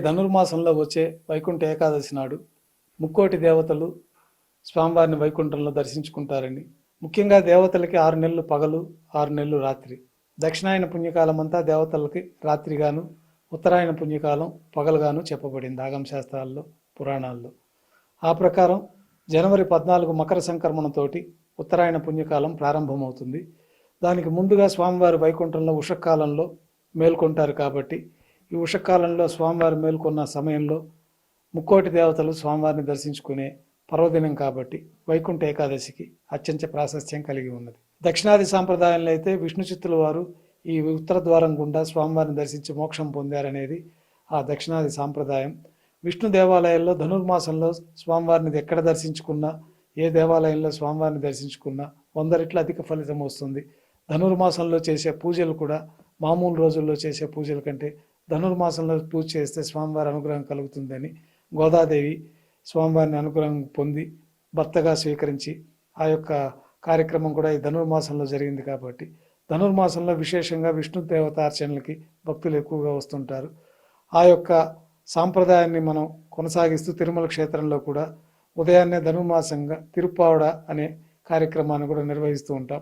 ధనుర్మాసంలో వచ్చే వైకుంఠ ఏకాదశి నాడు ముక్కోటి దేవతలు స్వామివారిని వైకుంఠంలో దర్శించుకుంటారండి. ముఖ్యంగా దేవతలకి 6 నెలలు పగలు, 6 నెలలు రాత్రి. దక్షిణాయన పుణ్యకాలం అంతా దేవతలకి రాత్రిగాను, ఉత్తరాయణ పుణ్యకాలం పగలుగాను చెప్పబడింది ఆగమ శాస్త్రాల్లో, పురాణాల్లో. ఆ ప్రకారం జనవరి 14 మకర సంక్రమణతోటి ఉత్తరాయణ పుణ్యకాలం ప్రారంభమవుతుంది. దానికి ముందుగా స్వామివారి వైకుంఠంలో ఉషకాలంలో మేల్కొంటారు కాబట్టి ఈ ఉషకాలంలో స్వామివారి మేల్కొన్న సమయంలో ముక్కోటి దేవతలు స్వామివారిని దర్శించుకునే పర్వదినం కాబట్టి వైకుంఠ ఏకాదశికి అత్యంత ప్రాశస్త్యం కలిగి ఉన్నది. దక్షిణాది సాంప్రదాయంలో అయితే విష్ణు చిత్తుల వారు ఈ ఉత్తర ద్వారం గుండా స్వామివారిని దర్శించి మోక్షం పొందారనేది ఆ దక్షిణాది సాంప్రదాయం. విష్ణు దేవాలయాల్లో ధనుర్మాసంలో స్వామివారిని ఎక్కడ దర్శించుకున్నా, ఏ దేవాలయంలో స్వామివారిని దర్శించుకున్నా 100 రెట్ల అధిక ఫలితం వస్తుంది. ధనుర్మాసంలో చేసే పూజలు కూడా మామూలు రోజుల్లో చేసే పూజల కంటే ధనుర్మాసంలో పూజ చేస్తే స్వామివారి అనుగ్రహం కలుగుతుందని గోదాదేవి స్వామివారిని అనుగ్రహం పొంది భర్తగా స్వీకరించి ఆ యొక్క కార్యక్రమం కూడా ఈ ధనుర్మాసంలో జరిగింది కాబట్టి ధనుర్మాసంలో విశేషంగా విష్ణు దేవతార్చనలకి భక్తులు ఎక్కువగా వస్తుంటారు. ఆ యొక్క సాంప్రదాయాన్ని మనం కొనసాగిస్తూ తిరుమల క్షేత్రంలో కూడా ఉదయాన్నే ధనుర్మాసంగా తిరుప్పావడ అనే కార్యక్రమాన్ని కూడా నిర్వహిస్తూ ఉంటాం.